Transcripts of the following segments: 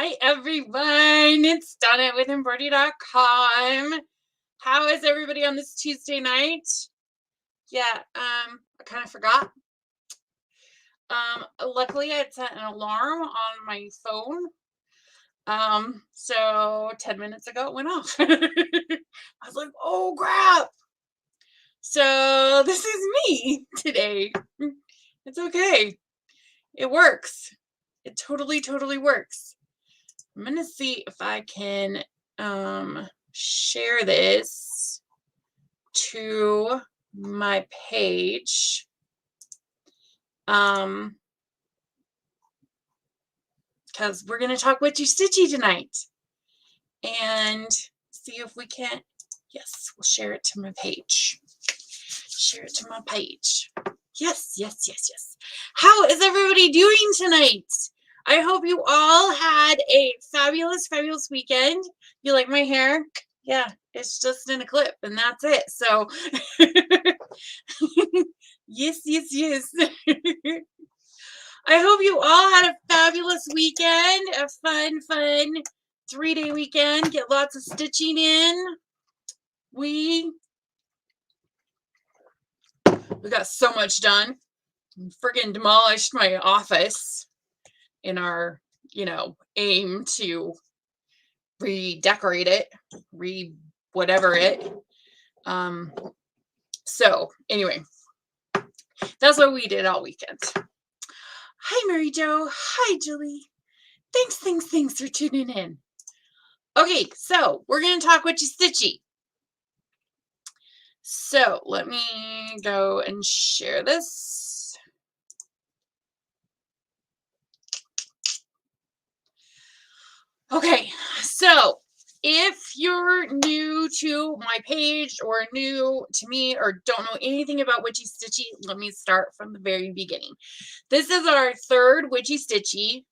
Hi everyone, it's Donna with Embroidery.com. How is everybody on this Tuesday night? Yeah, I kind of forgot. Luckily I had set an alarm on my phone. So 10 minutes ago it went off. I was like, oh crap. So this is me today. It's okay. It works. It totally works. I'm gonna see if I can share this to my page. Because we're gonna talk Witchy Stitchy tonight. And see if we can, yes, we'll share it to my page. Share it to my page. Yes. How is everybody doing tonight? I hope you all had a fabulous weekend. You like my hair? Yeah, it's just in a clip and that's it. So yes. I hope you all had a fabulous weekend, a fun 3-day weekend. Get lots of stitching in. We got so much done. Friggin' demolished my office in our, aim to redecorate it, whatever it. So anyway, that's what we did all weekend. Hi, Mary Jo. Hi, Julie. Thanks for tuning in. Okay, so we're going to talk Witchy Stitchy. So let me go and share this. Okay, so if you're new to my page or new to me or don't know anything about Witchy Stitchy, let me start from the very beginning. This is our third Witchy Stitchy.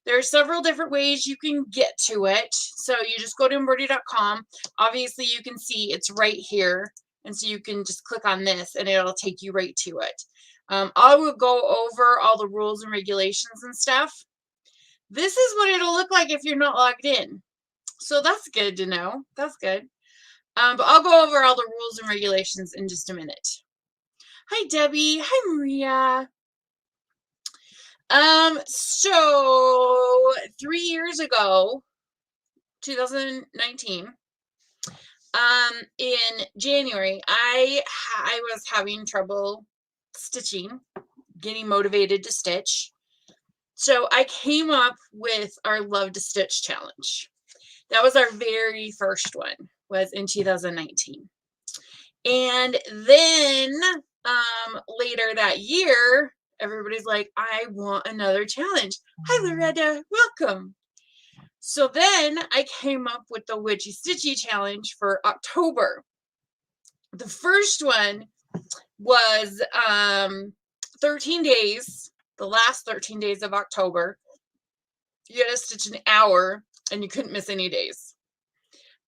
There are several different ways you can get to it. So you just go to Embroidery.com. Obviously, you can see it's right here. And so you can just click on this and it'll take you right to it. I will go over all the rules and regulations and stuff. This is what it'll look like if you're not logged in. So that's good to know. That's good. But I'll go over all the rules and regulations in just a minute. Hi, Debbie. Hi, Maria. So 3 years ago, 2019, in January, I was having trouble stitching, getting motivated to stitch. So I came up with our Love to Stitch challenge. That was our very first one, was in 2019. And then later that year, everybody's like, I want another challenge. Hi, Loretta. Welcome. So then I came up with the Witchy Stitchy challenge for October. The first one was 13 days, the last 13 days of October. You had to stitch an hour and you couldn't miss any days.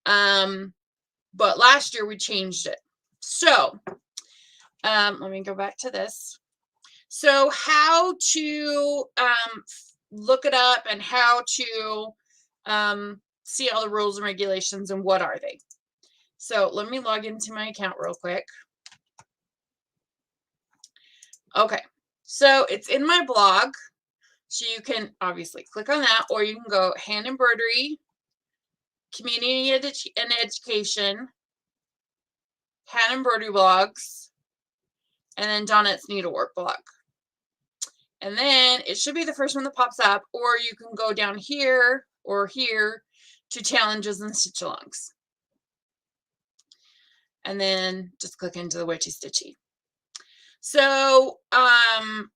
But last year we changed it. So let me go back to this. So how to look it up and how to see all the rules and regulations and what are they. So let me log into my account real quick. Okay, so it's in my blog. So you can obviously click on that, or you can go Hand Embroidery, Community and Education, Hand Embroidery blogs, and then Donnett's Needlework blog. And then it should be the first one that pops up, or you can go down here or here to challenges and stitch alongs. And then just click into the Witchy Stitchy. So,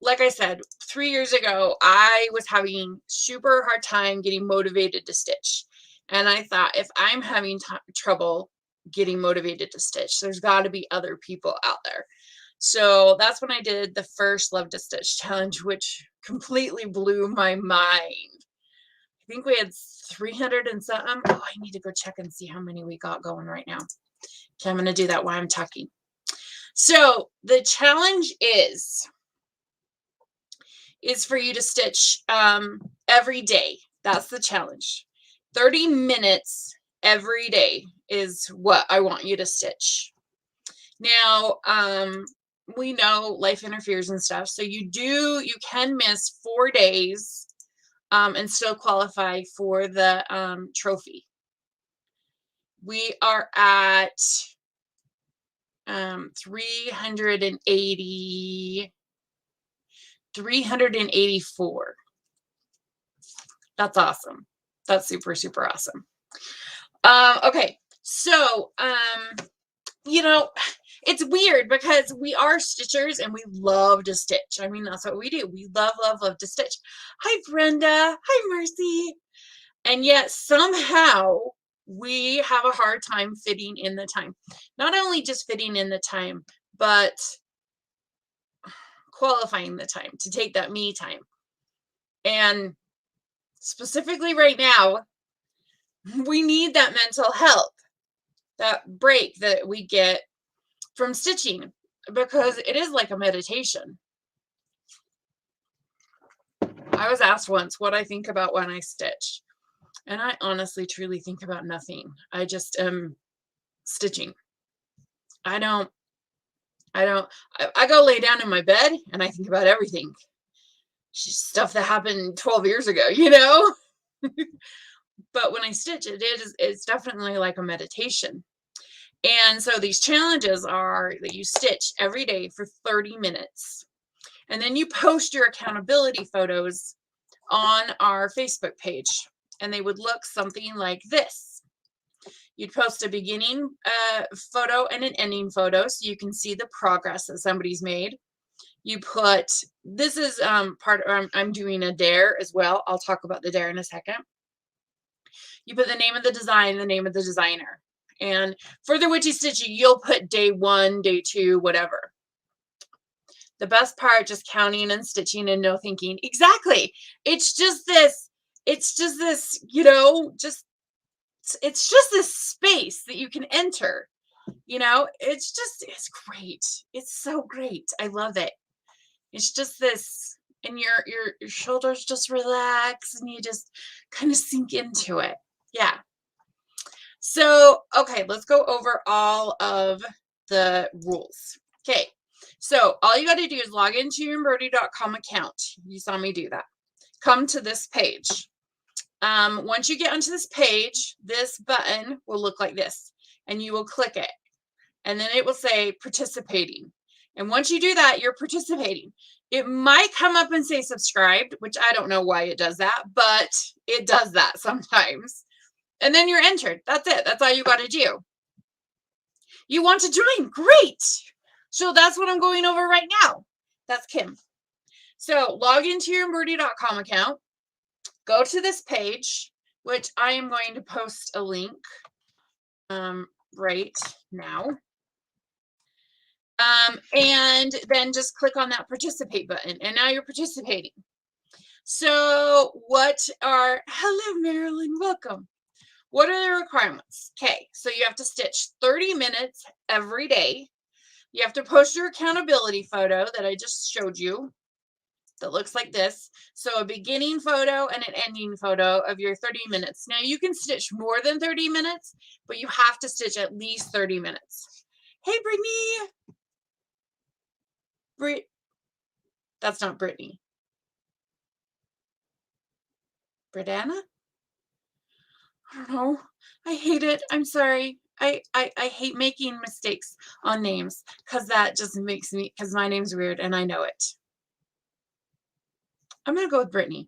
like I said, 3 years ago, I was having super hard time getting motivated to stitch. And I thought, if I'm having trouble getting motivated to stitch, there's got to be other people out there. So that's when I did the first Love to Stitch challenge, which completely blew my mind. I think we had 300 and something. Oh, I need to go check and see how many we got going right now. Okay, I'm going to do that while I'm talking. So the challenge is for you to stitch every day. That's the challenge. 30 minutes every day is what I want you to stitch. Now, we know life interferes and stuff, so you can miss 4 days and still qualify for the trophy. We are at 384. That's awesome. That's super, super awesome. Okay, so you know, it's weird because we are stitchers and we love to stitch. I mean, that's what we do. We love, love, love to stitch. Hi, Brenda. Hi, Mercy. And yet somehow we have a hard time fitting in the time. Not only just fitting in the time, but qualifying the time to take that me time. And specifically right now, we need that mental health, that break that we get from stitching, because it is like a meditation. I was asked once what I think about when I stitch, and I honestly truly think about nothing. I just am stitching. I go lay down in my bed and I think about everything. Stuff that happened 12 years ago, you know? But when I stitch, it's definitely like a meditation. And so these challenges are that you stitch every day for 30 minutes. And then you post your accountability photos on our Facebook page. And they would look something like this. You'd post a beginning photo and an ending photo so you can see the progress that somebody's made. You put, this is I'm doing a dare as well. I'll talk about the dare in a second. You put the name of the design, the name of the designer. And for the Witchy Stitchy, you'll put day 1, day 2, whatever. The best part, just counting and stitching and no thinking. Exactly. It's just this, you know, it's just this space that you can enter. You know, it's great. It's so great. I love it. It's just this, and your shoulders just relax and you just kind of sink into it. Yeah. So, okay, let's go over all of the rules. Okay. So all you got to do is log into your Embroidery.com account. You saw me do that. Come to this page. Once you get onto this page, this button will look like this, and you will click it, and then it will say participating. And once you do that, you're participating. It might come up and say subscribed, which I don't know why it does that, but it does that sometimes. And then you're entered. That's it. That's all you got to do. You want to join? Great. So that's what I'm going over right now. That's Kim. So log into your Embroidery.com account. Go to this page, which I am going to post a link right now. And then just click on that participate button, and now you're participating. So hello, Marilyn, welcome. What are the requirements? Okay, so you have to stitch 30 minutes every day. You have to post your accountability photo that I just showed you that looks like this. So a beginning photo and an ending photo of your 30 minutes. Now you can stitch more than 30 minutes, but you have to stitch at least 30 minutes. Hey, Brittany. That's not Brittany. Britanna? I don't know. I hate it. I'm sorry. I hate making mistakes on names because that just makes me, because my name's weird and I know it. I'm going to go with Brittany.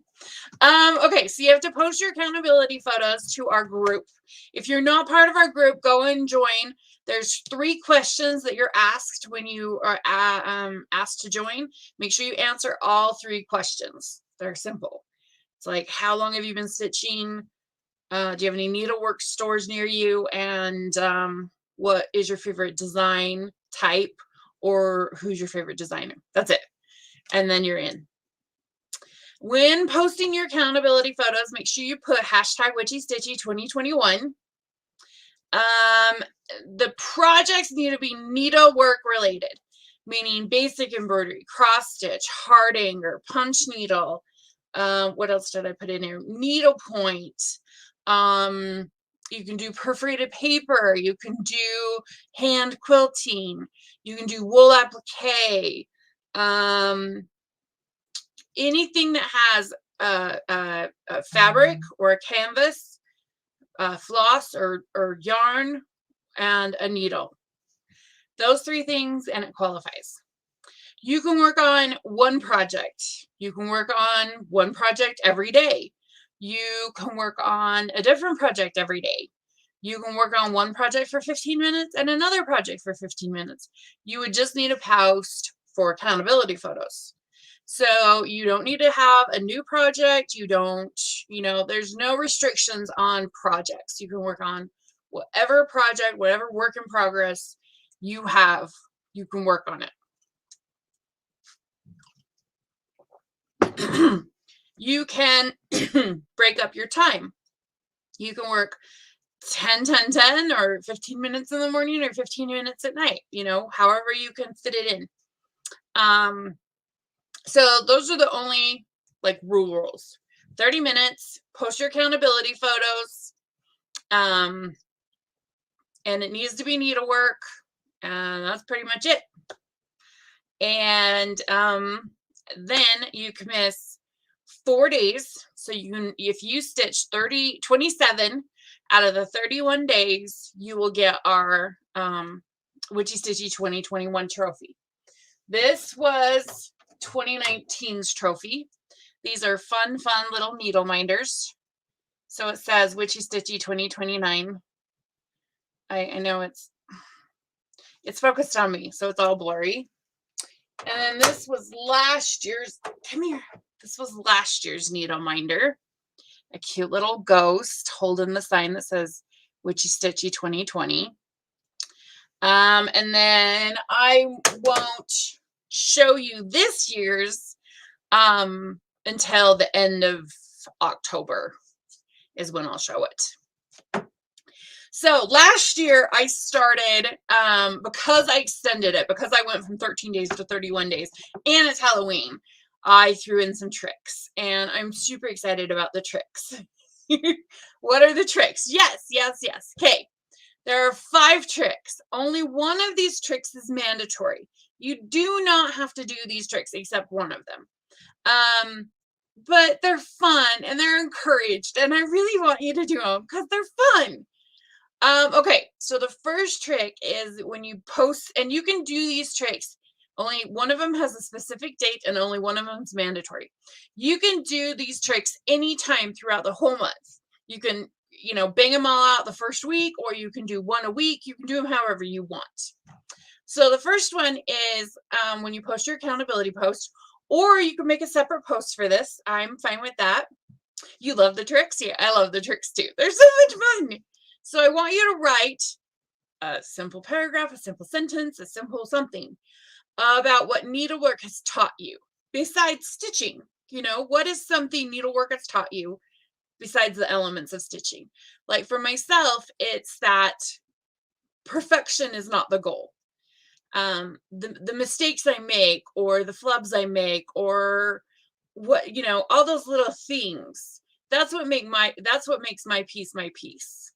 Okay, so you have to post your accountability photos to our group. If you're not part of our group, go and join. There's 3 questions that you're asked when you are asked to join. Make sure you answer all 3 questions. They're simple. It's like, how long have you been stitching? Do you have any needlework stores near you? And what is your favorite design type, or who's your favorite designer? That's it. And then you're in. When posting your accountability photos, make sure you put hashtag Witchy Stitchy 2021. The projects need to be needlework related, meaning basic embroidery, cross stitch, hard hanger, punch needle, What else did I put in here? Needlepoint. You can do perforated paper. You can do hand quilting. You can do wool applique. Anything that has a fabric or a canvas, floss or yarn, and a needle. Those 3 things, and it qualifies. You can work on one project. You can work on one project every day. You can work on a different project every day. You can work on one project for 15 minutes and another project for 15 minutes. You would just need a post for accountability photos. So you don't need to have a new project. You don't, there's no restrictions on projects. You can work on whatever project, whatever work in progress you have, you can work on it. You can break up your time. You can work 10, 10, 10, or 15 minutes in the morning or 15 minutes at night, however you can fit it in. So those are the only rules. 30 minutes, post your accountability photos. And it needs to be needlework. And that's pretty much it. And then you can miss 4 days. So you can, if you stitch 27 out of the 31 days, you will get our Witchy Stitchy 2021 trophy. This was 2019's trophy. These are fun little needle minders. So it says Witchy Stitchy 2029. I know it's focused on me, so it's all blurry. And then this was last year's, come here. This was last year's needle minder. A cute little ghost holding the sign that says Witchy Stitchy 2020. And then I won't show you this year's until the end of October is when I'll show it. So last year I started, because I extended it, because I went from 13 days to 31 days, and it's Halloween, I threw in some tricks, and I'm super excited about the tricks. What are the tricks? Yes. Okay. There are 5 tricks. Only one of these tricks is mandatory. You do not have to do these tricks except one of them. But they're fun and they're encouraged, and I really want you to do them because they're fun. Okay, so the first trick is when you post, and you can do these tricks. Only one of them has a specific date and only one of them is mandatory. You can do these tricks anytime throughout the whole month. You can, bang them all out the first week, or you can do one a week. You can do them however you want. So the first one is when you post your accountability post, or you can make a separate post for this. I'm fine with that. You love the tricks? Yeah, I love the tricks too. They're so much fun. So I want you to write a simple paragraph, a simple sentence, a simple something about what needlework has taught you besides stitching. What is something needlework has taught you besides the elements of stitching? Like for myself, it's that perfection is not the goal. The mistakes I make, or the flubs I make, or what, all those little things, that's what makes my piece my piece.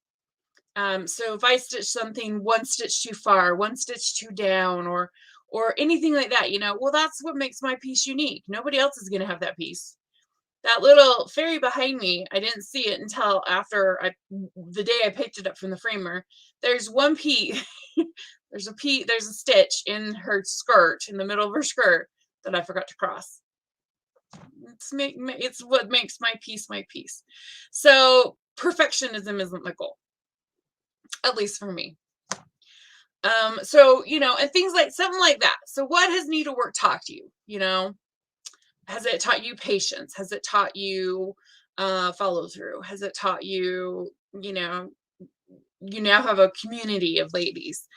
So if I stitch something one stitch too far, one stitch too down, or anything like that, well, that's what makes my piece unique. Nobody else is going to have that piece. That little fairy behind me, I didn't see it until after the day I picked it up from the framer. There's one piece, there's a stitch in her skirt, in the middle of her skirt, that I forgot to cross. It's what makes my piece my piece. So perfectionism isn't the goal, at least for me. So, and things like something like that. So what has needlework taught you? Has it taught you patience? Has it taught you follow through? Has it taught you, you now have a community of ladies?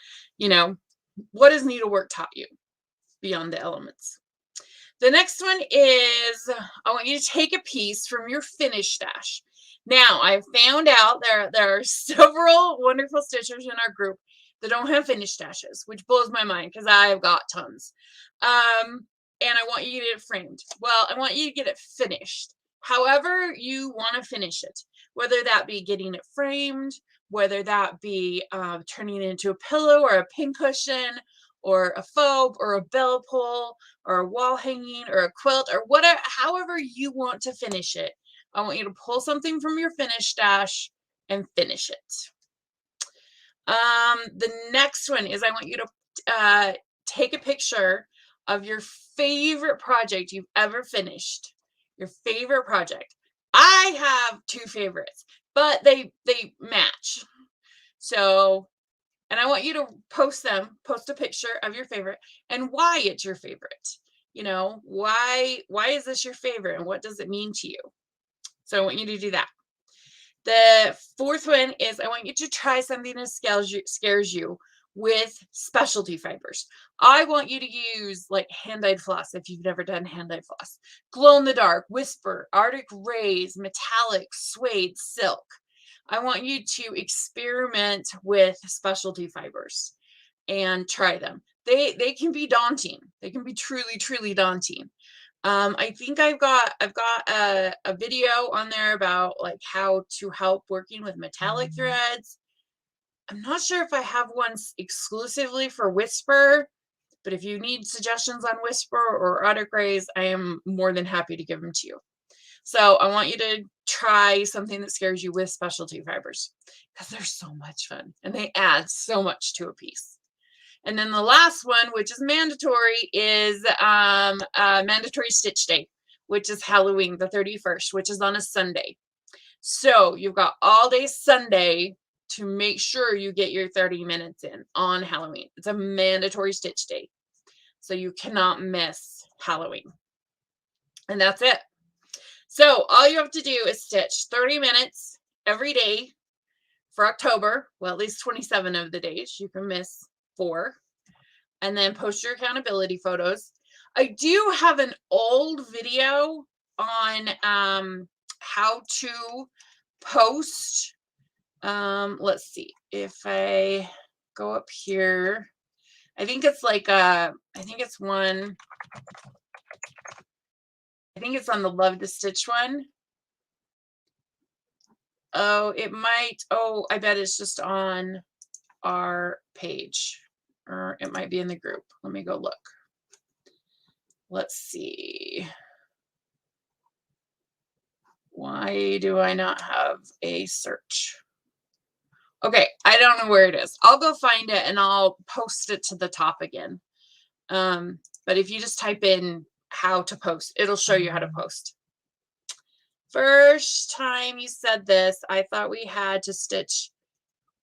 What has needlework taught you beyond the elements? The next one is, I want you to take a piece from your finish stash. Now, I found out there are several wonderful stitchers in our group that don't have finish stashes, which blows my mind because I've got tons. And I want you to get it framed. Well, I want you to get it finished. however you want to finish it, whether that be getting it framed, whether that be turning it into a pillow or a pincushion or a phobe or a bell pull or a wall hanging or a quilt or whatever, however you want to finish it. I want you to pull something from your finish stash and finish it. The next one is I want you to take a picture of your favorite project you've ever finished. Your favorite project. I have two favorites, but they match. So, and I want you to post a picture of your favorite and why it's your favorite. You know, why is this your favorite and what does it mean to you? So I want you to do that. The fourth one is I want you to try something that scares you with specialty fibers. I want you to use like hand-dyed floss if you've never done hand-dyed floss. Glow in the dark, whisper, Arctic rays, metallic, suede, silk. I want you to experiment with specialty fibers and try them. They can be daunting. They can be truly, truly daunting. I think I've got a video on there about like how to help working with metallic threads. I'm not sure if I have one exclusively for Whisper, but if you need suggestions on Whisper or Arctic rays, I am more than happy to give them to you. So I want you to try something that scares you with specialty fibers because they're so much fun and they add so much to a piece. And then the last one, which is mandatory, is mandatory stitch day, which is Halloween, the 31st, which is on a Sunday. So you've got all day Sunday to make sure you get your 30 minutes in on Halloween. It's a mandatory stitch day. So you cannot miss Halloween. And that's it. So all you have to do is stitch 30 minutes every day for October. Well, at least 27 of the days. You can miss 4. And then post your accountability photos. I do have an old video on how to post. Let's see if I go up here. I think it's like I think it's on the Love to Stitch one. Oh, it might. Oh, I bet it's just on our page. Or it might be in the group. Let me go look. Let's see. Why do I not have a search? Okay, I don't know where it is. I'll go find it and I'll post it to the top again. But if you just type in how to post, it'll show you how to post. First time you said this, I thought we had to stitch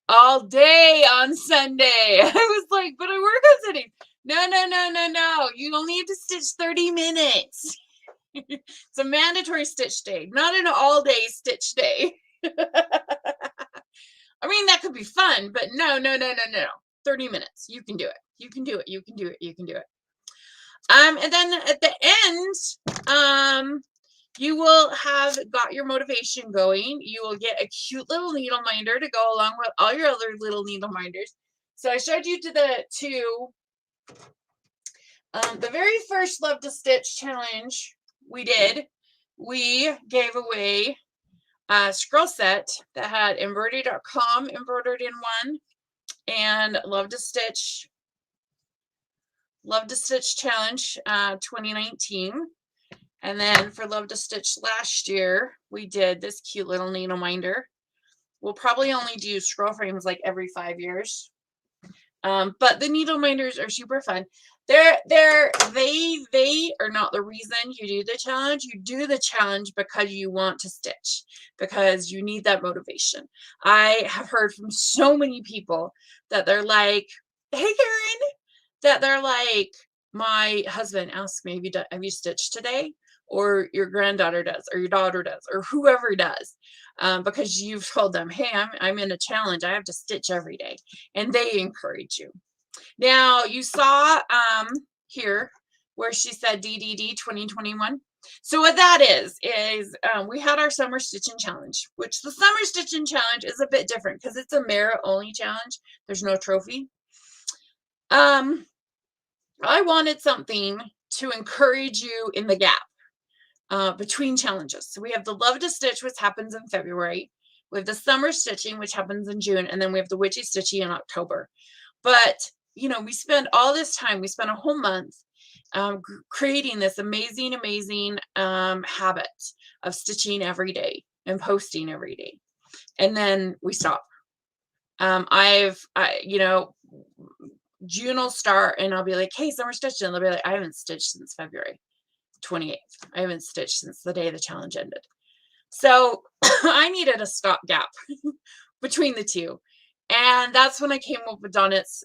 all day on Sunday. I was like, but I work on Sunday. No. You only have to stitch 30 minutes. It's a mandatory stitch day, not an all-day stitch day. I mean, that could be fun, but no. 30 minutes. You can do it. You can do it. And then at the end, you will have got your motivation going. You will get a cute little needle minder to go along with all your other little needle minders. So I showed you the very first Love to Stitch challenge we did. We gave away a scroll set that had Embroidery.com embroidered in one and Love to Stitch challenge 2019. And then for Love to Stitch last year, we did this cute little needle minder. We'll probably only do scroll frames like every 5 years. But the needle minders are super fun. They are not the reason you do the challenge. You do the challenge because you want to stitch, because you need that motivation. I have heard from so many people that they're like, hey, Karen, that they're like, my husband asked me, have you stitched today? Or your granddaughter does, or your daughter does, or whoever does. Because you've told them, hey, I'm in a challenge. I have to stitch every day. And they encourage you. Now, you saw here where she said DDD 2021. So what that is we had our summer stitching challenge, which the summer stitching challenge is a bit different because it's a merit only challenge. There's no trophy. I wanted something to encourage you in the gap. between challenges. So we have the Love to Stitch, which happens in February. We have the Summer Stitching, which happens in June. And then we have the Witchy Stitchy in October. But, we spend all this time, we spend a whole month creating this amazing, amazing habit of stitching every day and posting every day. And then we stop. June will start and I'll be like, hey, summer stitching. And they'll be like, I haven't stitched since February 28th. I haven't stitched since the day the challenge ended. So I needed a stopgap between the two. And that's when I came up with Donnett's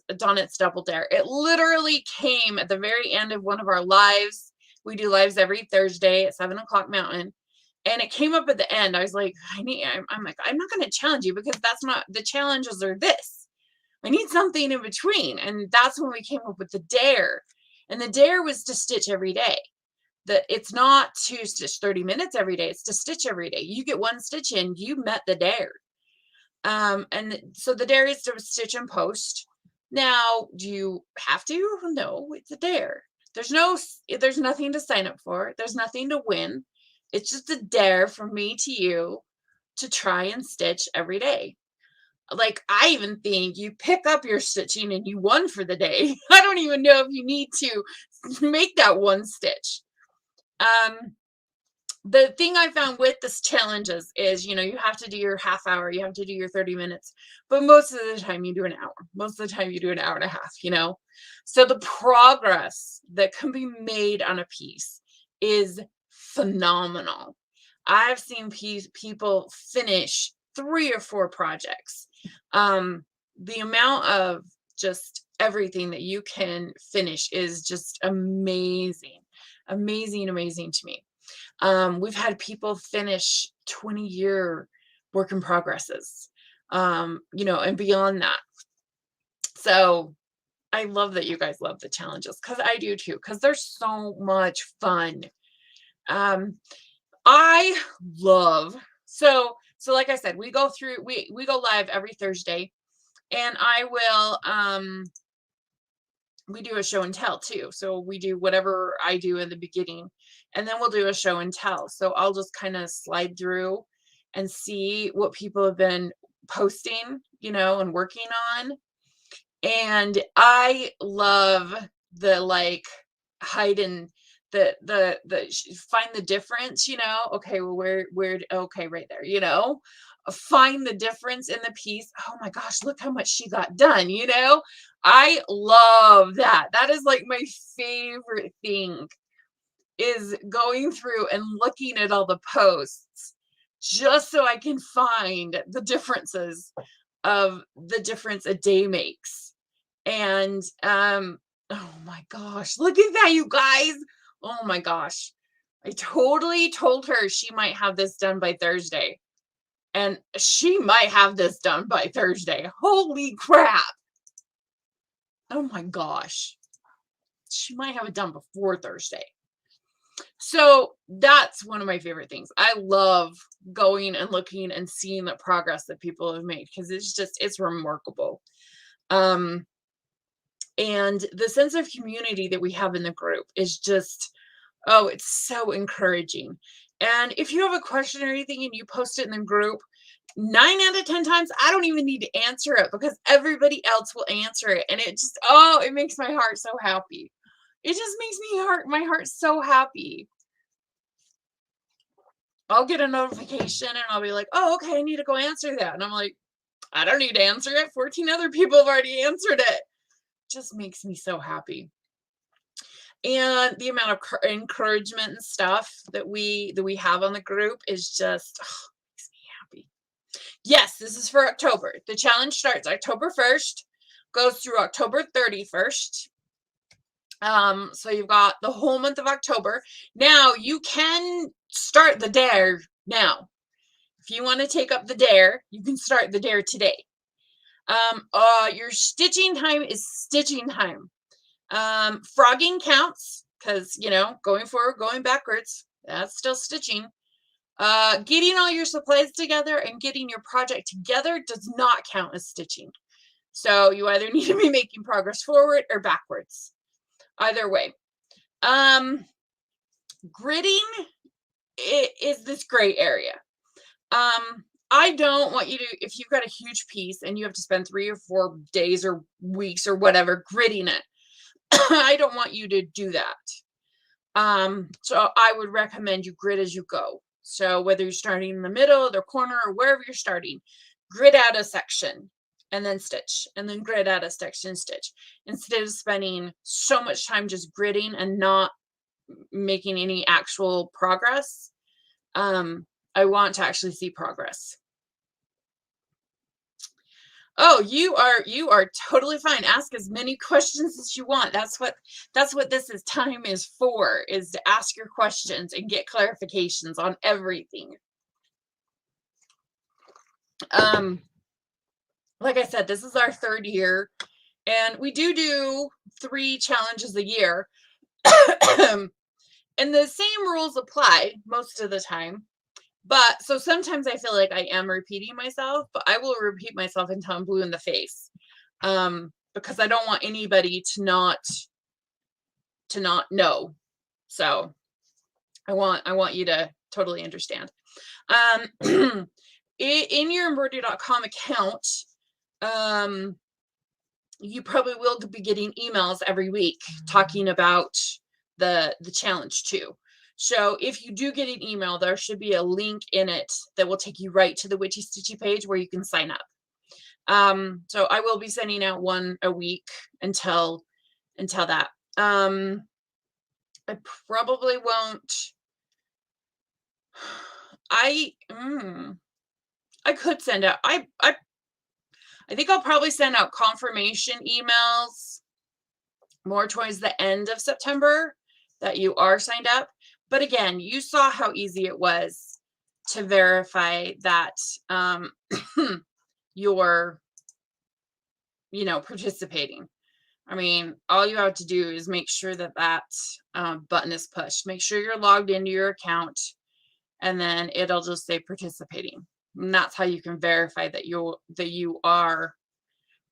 Double Dare. It literally came at the very end of one of our lives. We do lives every Thursday at 7 o'clock Mountain. And it came up at the end. I was like, I'm like, I'm not going to challenge you because that's not, the challenges are this. I need something in between. And that's when we came up with the dare. And the dare was to stitch every day. It's not to stitch 30 minutes every day. It's to stitch every day. You get one stitch in, you met the dare. And so the dare is to stitch and post. Now, do you have to? No, it's a dare. There's nothing to sign up for. There's nothing to win. It's just a dare from me to you to try and stitch every day. Like, I even think you pick up your stitching and you won for the day. I don't even know if you need to make that one stitch. The thing I found with this challenges is, you have to do your half hour, you have to do your 30 minutes, but most of the time you do an hour. Most of the time you do an hour and a half, So the progress that can be made on a piece is phenomenal. I've seen people finish 3 or 4 projects. The amount of just everything that you can finish is just amazing, amazing, amazing to me. We've had people finish 20-year work in progresses, and beyond that. So I love that you guys love the challenges because I do too, because they're so much fun. I love, so like I said, we go live every Thursday, and I will, we do a show and tell too. So we do whatever I do in the beginning, and then we'll do a show and tell. So I'll just kind of slide through and see what people have been posting, and working on. And I love the hide and the find the difference, okay, well, okay, right there, find the difference in the piece. Oh my gosh, look how much she got done, I love that. That is like my favorite thing, is going through and looking at all the posts just so I can find the differences of the difference a day makes. And oh my gosh, look at that, you guys. Oh my gosh. I totally told her she might have this done by Thursday. And she might have this done by Thursday. Holy crap. Oh my gosh. She might have it done before Thursday. So that's one of my favorite things. I love going and looking and seeing the progress that people have made, because it's remarkable. And the sense of community that we have in the group is just, oh, it's so encouraging. And if you have a question or anything and you post it in the group, 9 out of 10 times, I don't even need to answer it because everybody else will answer it. And it just, oh, it makes my heart so happy. It just makes my heart so happy. I'll get a notification and I'll be like, oh, okay, I need to go answer that. And I'm like, I don't need to answer it. 14 other people have already answered it. Just makes me so happy. And the amount of encouragement and stuff that we have on the group is just, makes me happy. Yes, this is for October. The challenge starts October 1st, goes through October 31st. So you've got the whole month of October. Now you can start the dare now. If you want to take up the dare, you can start the dare today. Your stitching time is stitching time. Frogging counts because, going forward, going backwards, that's still stitching. Getting all your supplies together and getting your project together does not count as stitching. So you either need to be making progress forward or backwards. Either way. Gridding it is this gray area. I don't want you to, if you've got a huge piece and you have to spend 3 or 4 days or weeks or whatever gridding it, I don't want you to do that. So I would recommend you grid as you go. So whether you're starting in the middle, the corner, or wherever you're starting, grid out a section and then stitch, and then grid out a section, stitch, instead of spending so much time just gridding and not making any actual progress. I want to actually see progress. Oh, you are totally fine. Ask as many questions as you want. That's what this time is for, is to ask your questions and get clarifications on everything. Like I said, this is our 3rd year, and we do 3 challenges a year. And the same rules apply most of the time. But so sometimes I feel like I am repeating myself, but I will repeat myself until I'm blue in the face. Because I don't want anybody to not know. So I want you to totally understand. In your Embroidery.com account, you probably will be getting emails every week talking about the challenge too. So if you do get an email, there should be a link in it that will take you right to the Witchy Stitchy page where you can sign up. So I will be sending out one a week until that. I probably won't. I could send out. I think I'll probably send out confirmation emails more towards the end of September that you are signed up. But again, you saw how easy it was to verify that you're, participating. I mean, all you have to do is make sure that button is pushed. Make sure you're logged into your account, and then it'll just say participating. And that's how you can verify that you are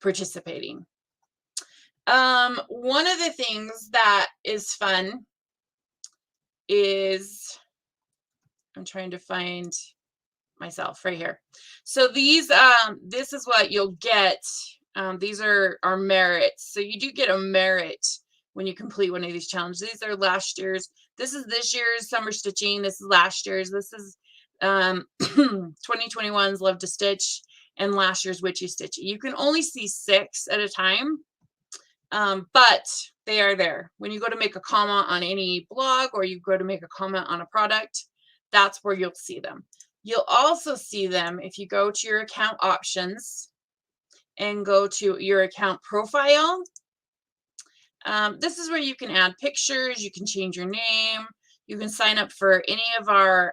participating. One of the things that is fun is, I'm trying to find myself right here. So these, this is what you'll get. These are merits. So you do get a merit when you complete one of these challenges. These are last year's. This is this year's summer stitching. This is last year's. This is 2021's Love to Stitch, and last year's Witchy Stitch. You can only see 6 at a time, but they are there. When you go to make a comment on any blog, or you go to make a comment on a product, that's where you'll see them. You'll also see them if you go to your account options and go to your account profile. This is where you can add pictures, you can change your name, you can sign up for any of our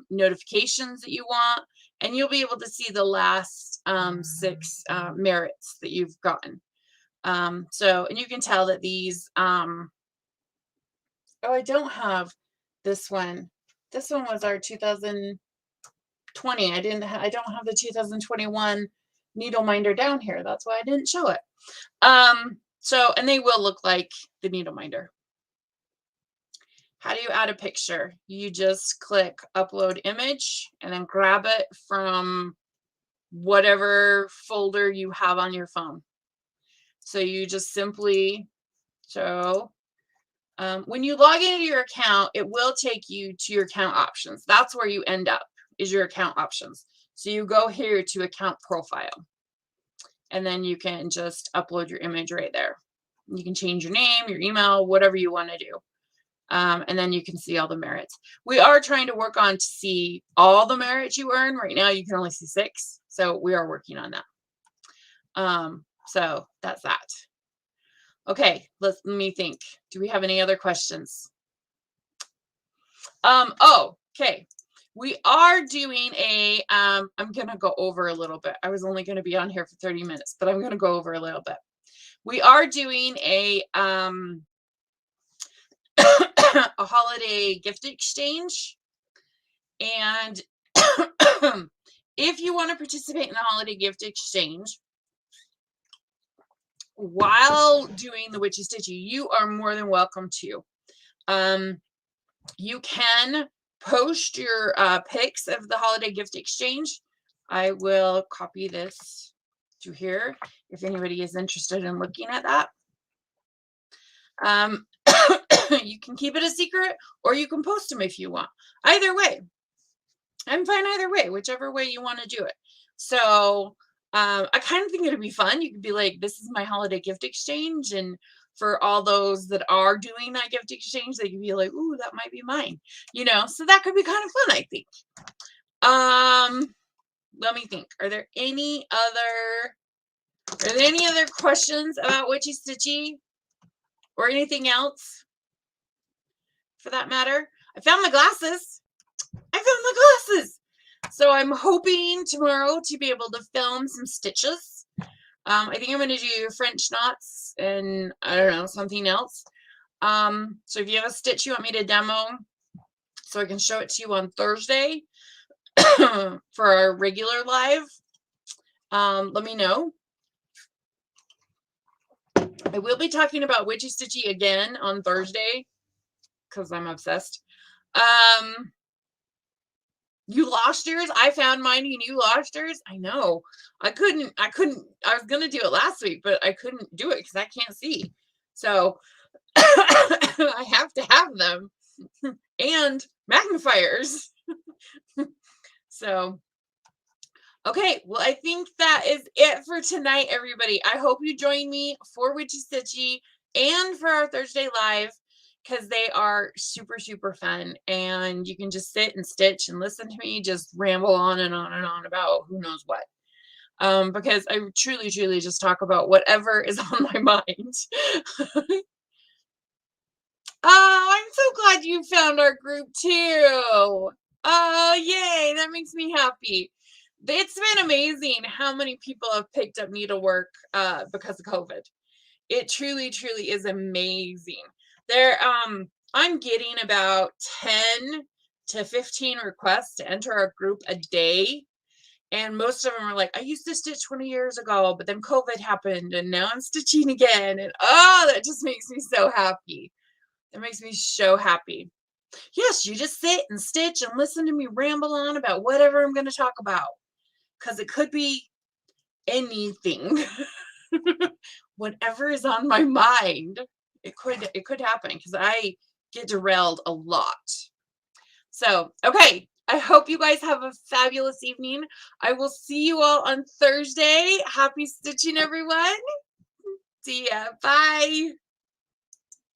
notifications that you want, and you'll be able to see the last 6 merits that you've gotten. And you can tell that these, oh, I don't have this one. This one was our 2020. I don't have the 2021 needle minder down here. That's why I didn't show it. And they will look like the needle minder. How do you add a picture? You just click upload image and then grab it from whatever folder you have on your phone. So you just simply, when you log into your account, it will take you to your account options. That's where you end up, is your account options. So you go here to account profile, and then you can just upload your image right there. You can change your name, your email, whatever you want to do. And then you can see all the merits. We are trying to work on to see all the merits you earn. Right now you can only see 6. So we are working on that. So that's that. Okay, let me think. Do we have any other questions? Okay. We are doing a, I'm going to go over a little bit. I was only going to be on here for 30 minutes, but I'm going to go over a little bit. We are doing a a holiday gift exchange. And if you want to participate in the holiday gift exchange while doing the Witchy Stitchy, you are more than welcome to. You can post your pics of the holiday gift exchange. I will copy this to here if anybody is interested in looking at that. You can keep it a secret or you can post them if you want. Either way, I'm fine either way, whichever way you want to do it. So I kind of think it'd be fun. You could be like, this is my holiday gift exchange. And for all those that are doing that gift exchange, they could be like, ooh, that might be mine. So that could be kind of fun, I think. Let me think. Are there any other questions about Witchy Stitchy or anything else for that matter? I found my glasses. So I'm hoping tomorrow to be able to film some stitches. I think I'm going to do French knots and I don't know, something else. So if you have a stitch you want me to demo so I can show it to you on Thursday for our regular live, let me know. I will be talking about Witchy Stitchy again on Thursday because I'm obsessed. You lost yours? I found mine and you lost yours? I know. I was going to do it last week, but I couldn't do it because I can't see. So I have to have them and magnifiers. So, okay. Well, I think that is it for tonight, everybody. I hope you join me for Witchy Stitchy and for our Thursday live, because they are super, super fun. And you can just sit and stitch and listen to me just ramble on and on and on about who knows what. Because I truly, truly just talk about whatever is on my mind. Oh, I'm so glad you found our group too. Oh, yay. That makes me happy. It's been amazing how many people have picked up needlework because of COVID. It truly, truly is amazing. I'm getting about 10 to 15 requests to enter our group a day. And most of them are like, I used to stitch 20 years ago, but then COVID happened and now I'm stitching again. And oh, that just makes me so happy. It makes me so happy. Yes, you just sit and stitch and listen to me ramble on about whatever I'm going to talk about. Because it could be anything. Whatever is on my mind, it could happen because I get derailed a lot. So, okay. I hope you guys have a fabulous evening. I will see you all on Thursday. Happy stitching, everyone. See ya. Bye.